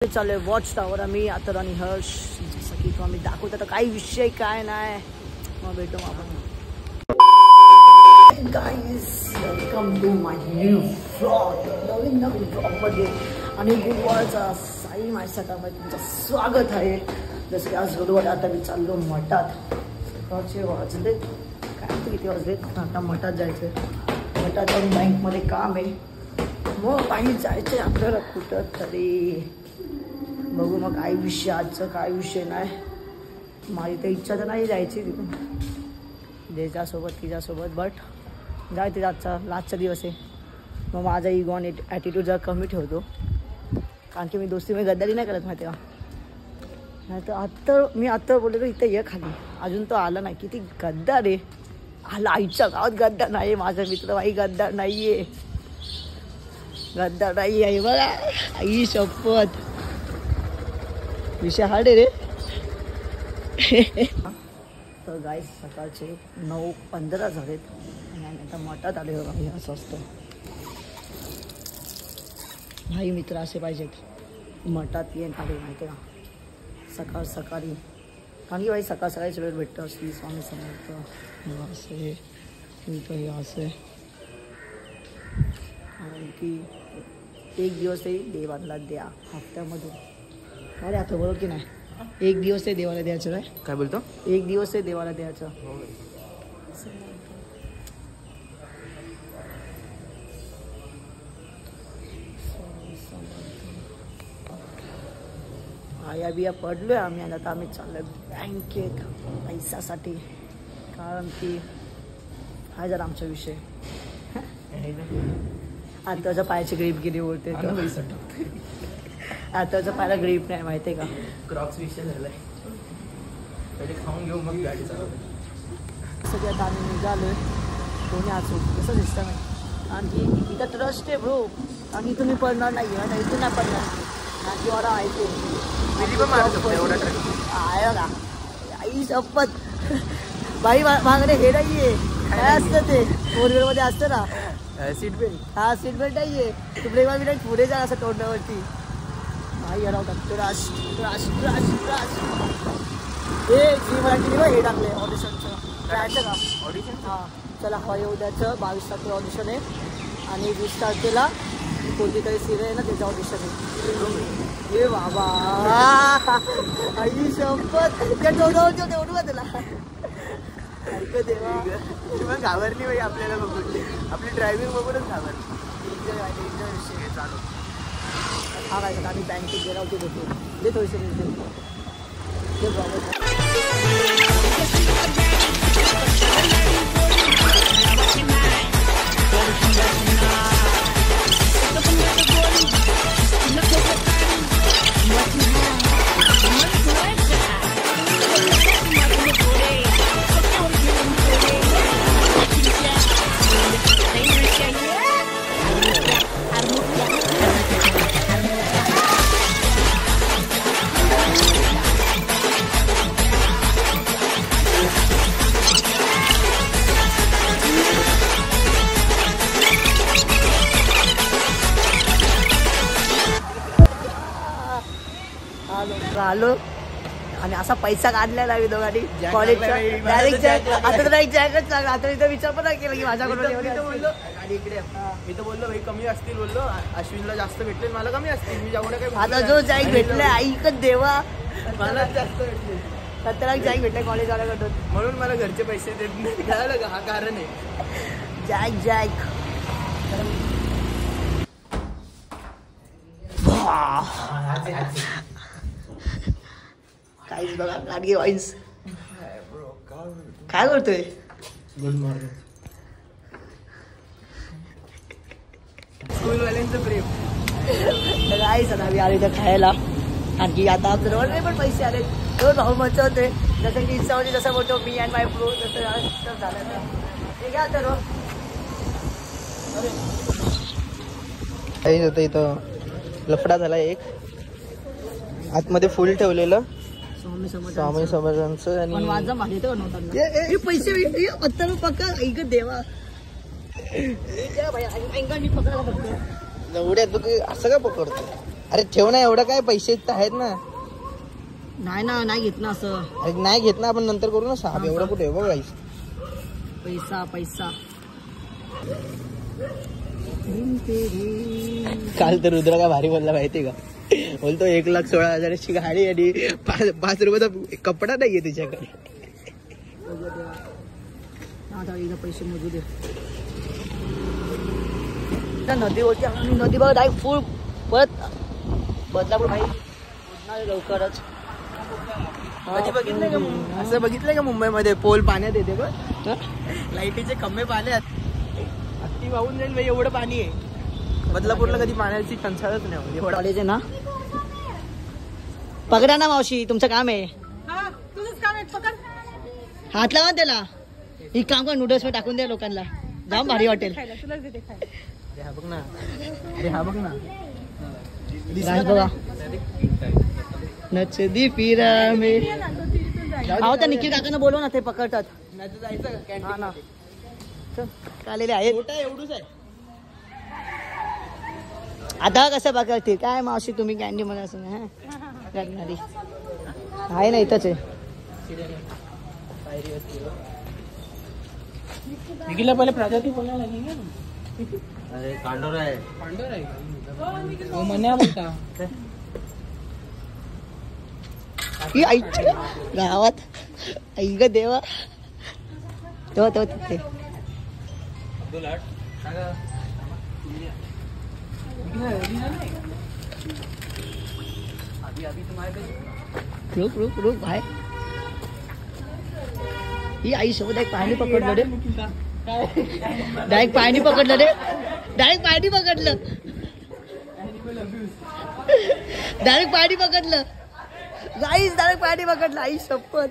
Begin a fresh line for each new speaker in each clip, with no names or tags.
चालू आहे watch tower. आम्ही आता आणि हर्ष जसं की आम्ही दाखवतो आता काही विषय काय नाही. मग भेटू आपण. Guys welcome to my new vlog. नवीन व्लॉगमध्ये आणि गुरुवारचा साई माझ्या सकाळमध्ये तुमचं स्वागत आहे. जसं की आज गुरुवार आता मी चाललो मठात. सकाळचे वाजले काय ते किती वाजले आता मठात जायचं. मठात जाऊन बँकमध्ये काम आहे. मग पाणी जायचं आहे आपल्याला कुठं तरी. बघू मग काय विषय आजचं काय विषय नाही. माझी तर इच्छा तर नाही जायची तिथून त्याच्यासोबत तिच्यासोबत. बट जाय ते आजचा लास्टचा दिवस आहे. मग माझा इगो आणि ॲटिट्यूड जरा कमी ठेवतो. कारण की मी दोस्तीमध्ये गद्दारी नाही करत माहिती का. नाही तर मी आत्ता बोललो इथं ये खाली. अजून तो आला नाही. किती गद्दार आहे. आला आईच्या गावात गद्दार नाही आहे. माझा मित्र बाई गद्दार नाही आहे. गद्दार नाही आहे बघा. आई शपथ विषय हार्ड आहे रे. तर गाईस सकाळचे 9:15 झालेत आणि आम्ही आता मठात आले बघा. हे असं असतं भाई मित्र असे पाहिजेत मठात येऊन आले माहिती का सकाळ सकाळी. कारण की भाई सकाळ सकाळीच वेळ भेटतं. श्री स्वामी समर्थ असे हे असे. कारण की एक दिवस तरी देवाला द्या हप्त्यामधून. अरे आता बरोबर की नाही. एक दिवस ते देवाला द्यायचं काय
काय बोलतो.
एक दिवस ते देवाला द्यायचं. आया बिया पडलोय आम्ही. आता आम्ही चाललोय बँकेत पैशासाठी. कारण की हा जर आमचा विषय आताच्या पायाची ग्रीप गेली बोलते. आताच्या पायाला ग्रीप नाही माहिती आहे का.
क्रॉक्स विषय झालाय. पहिले खाऊन घेऊ मग गाडी चालवतो.
सगळं आता आम्ही निघालोय. कोणी असो कसं दिसतं नाही. आणि इथं ट्रस्ट आहे ब्रो. आणि इथं मी पडणार नाही आहे. इथून नाही पडणार. आणि मला ऐकू आहे बघा. आई शपथ बाई मागणे हे नाही आहे. काय असतं ते फोर व्हीलरमध्ये असतं ना
सीट बेल्ट.
हा सीट बेल्ट नाही आहे. तू ब्रेक बिरेक पुढे जा असं तोंडावरती. भाई हरवतात. त्रास त्रास त्रास त्रास. हे जी मराठी हे टाकले ऑडिशनचं. जायचं का
ऑडिशन.
हां चला हवा उद्याचं 22 तारखेला ऑडिशन आहे. आणि 20 तारखेला कोणती तरी सिरियल आहे ना त्याचं ऑडिशन आहे. हे बाबा आई शपथ त्या तोंडावरती होते ओढू का तुला. ऐकत देवा
मग घाबरली बाई आपल्याला बघून. आपली ड्रायव्हिंग बघूनच घाबरली. चालू
हा काय आम्ही बँकेत गेला होतो देतो दे थोडेसे ते प्रॉब्लेम. आलो आणि असा पैसा काढलेला आहे दोघांनी कॉलेजचा. डायरेक्ट आता तर डायरेक्ट जॅकच लागला. आता इथं विचार पण नाही केला की माझ्याकडून
बोललो. आणि इकडे मी तर बोललो भाई कमी असतील बोललो. अश्विनला जास्त भेटले मला कमी असतील. मी जेवढं काही
आता जो जॅक भेटलाय ऐकत देवा
मला जास्त भेटले.
17 जॅक भेटले कॉलेजवाल्याकडून.
म्हणून मला घरचे पैसे देत नाही. कळलं का हा कारण आहे.
जॅक जॅक काहीच बघा गाडगे वाईन्स काय करतोय.
Good morning. स्कूलवाल्यांचं प्रेम.
काहीच ना आम्ही आलो इथं खायला. आणखी आता आमच्याजवळ नाही पण पैसे आले. दोन भाऊ मजा होते. जसं की इच्छा होती जसं बोलतो मी अँड माय प्रो तसं झालं. ते घ्या तर
काहीच होतं इथं लफडा झाला. एक आतमध्ये फुल ठेवलेलं स्वामी समर्थांचं आणि
माझा माहिती नव्हता. पैसे पत्तर पक्का ऐकत देवा. मी पकडायला फक्त
एवढ्या तू असं काय पकडतो. अरे ठेव ना, एवढं काय पैसे आहेत ना.
नाही ना, नाही घेत ना असं.
अरे नाही घेत ना, आपण नंतर करू ना. साहेब एवढं कुठे आहे बघ गाईस.
पैसा पैसा.
काल तर रुद्र काय भारी बोलला माहिती का, बोलतो 1,16,000ची गाडी आणि 5 रुपयाचा कपडा नाहीये तिच्याकडे.
पैसे मोजू दे. नदीवरती आणि नदी बघा डायरेक्ट फुल परत बदलापूर भाई लवकरच.
कधी बघितलंय का असं, बघितलंय का मुंबईमध्ये पोल पाण्यात येते बघ, लाईटीचे खंबे पाण्यात, अगदी वाहून जाईल भाई एवढं पाणी आहे. बदलापूरला कधी पाण्याची टंचाळच नाही.
कॉलेज आहे ना. पकडा ना मावशी, तुमचं काम आहे. हात लावा त्याला. ही काम कर, नूडल्स मध्ये टाकून द्या लोकांना, जाम भारी वाटेल.
अरे हा बघ ना, अरे हा बघ ना,
बघा नचदी फिरा मे. अहो त्या निखिल काकांना बोलव ना, ते पकडतात. हा ना, आलेले आहेत.
एवढंच आहे
आता कसं बघतील काय मावशी तुम्ही कॅन्डी मला असं नाही करणारी आहे ना, इथंच आहे.
निखिलला पहिले प्रजाती बोलायला लागेल. अरे कांडोर आहे, कांडोर आहे मन्या बोलता.
ही आई गावात आई ग देवा. तो तिथे रुक भाई. ही आई सोबत एक पाणी पकडलं रे, डायरेक्ट पाणी पकडलं रे, डायरेक्ट पाणी पकडलं, डायरेक्ट पाणी पकडलं गाईस, डायरेक्ट पाणी पकडलं. आई शपथ.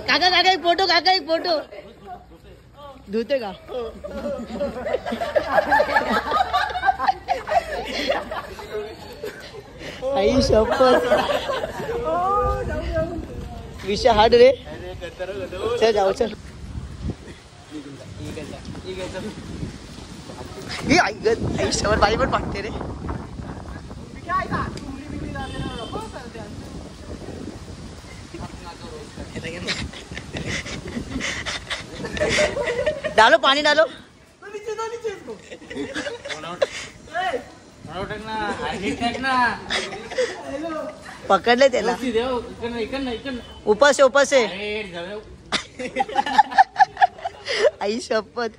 काका एक फोटो, काका एक फोटो. धुते का आई शपथ. विषय हार्ड रे. चल जाऊ चल. ही आई ग आई शवर बाई पण पाठते रे. डालो पानी डालो. पकडले त्याला. उपास आहे आई शपथ.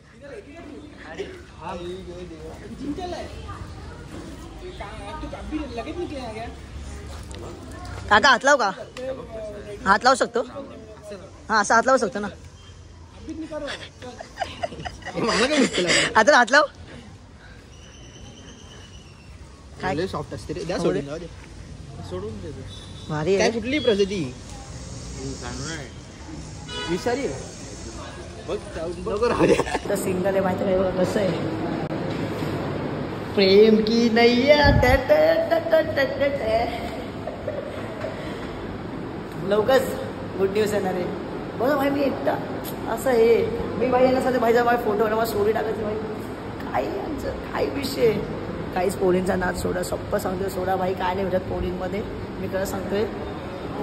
काका हात लाव का, हात लावू शकतो. हा असं हात लावू शकतो ना. आता हात लाव.
काय सॉफ्ट असते रे, सोडून
भारी
काय. कुठली प्रजाती विषारी
तर सिंगल आहे माहिती नाही बघा कसं आहे. प्रेम की नैया लवकरच गुड न्यूज येणार आहे. बघा भाई मी एकटा असं आहे. मी भाई येण्यासाठी भाईचा भाई फोटो मला स्टोरी टाकायची भाई. काय यांचं काय विषय. काहीच पोरींचा नाच सोडा, सप्प सांगतोय सोडा भाई. काय नाही भेटत पोरींमध्ये. मी खरं सांगतोय,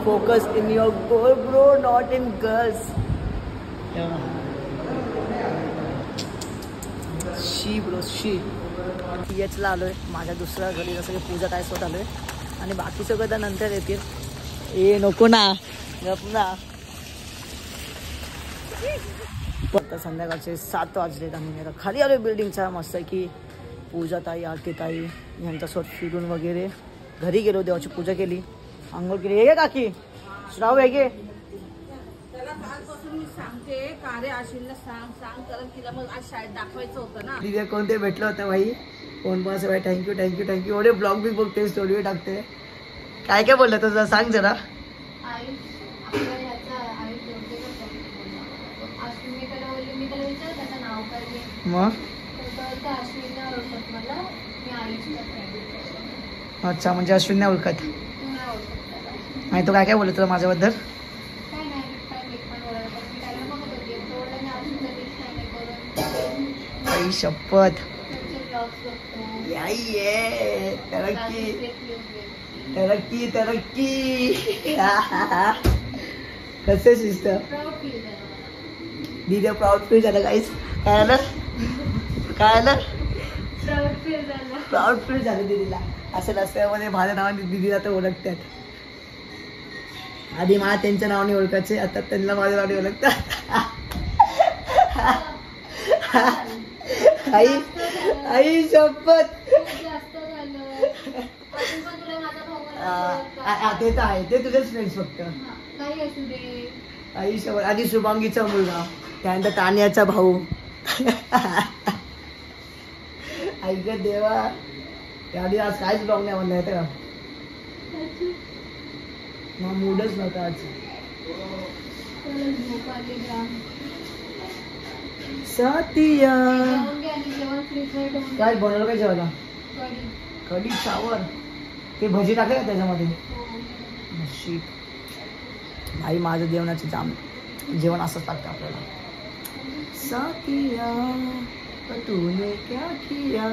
focus in your goal bro, not in girls. शी ब्रो शी. PHला आलोय माझ्या दुसऱ्या घरी, जसं की पूजा काय स्वतः आलोय आणि बाकी सगळं तर नंतर येतील. ए नको ना, गप ना. आता संध्याकाळचे 7 वाजलेत आणि मी आता खाली आलोय बिल्डिंगचा. मस्त आहे की पूजा ताई, आरती ताई यांच्यासोबत फिरून वगैरे घरी गेलो, देवाची पूजा केली, आंघोळ केली. हे काकी श्राव आहे गे कोणते भेटलं होतं भाई. कोण पण असं भाई थँक्यू थँक्यू थँक्यू. एवढे ब्लॉग बी बघते, स्टोरी टाकते. काय काय बोललं तुझं सांग जरा. मग अच्छा म्हणजे अश्विन नाही ओळखत. आणि तो काय काय बोलत होता माझ्याबद्दल? आई शपथ. तरक्की तरक्की तरक्की. कसे सिस्टर दीदी प्राऊड फील झालं काहीच. काय आलं काय आलं? प्राऊड फील झालं दीदीला. असं रस्त्यामध्ये माझ्या नावाने दीदीला तर ओळखतात. आधी मला त्यांच्या नावाने ओळखायचे, आता त्यांना माझ्या नावाने ओळखतात. आई आई शपथ. ते तर आहे, ते तुझेच फ्रेंड्स फक्त. आई शपथ. आधी शुभांगीचा मुलगा, त्यानंतर तान्याचा भाऊ. ऐक देवा, त्याआधी आज काहीच ब्लॉग नाही म्हणलं तर मग मूडच नव्हता आज. सातिया काय बनवलं काय जेवायला? कढी चावर. ते भजी टाकले का त्याच्यामध्ये? नशीब भाई, माझं जेवणाचं जाम जेवण असंच लागतं आपल्याला. सातिया तूने क्या किया.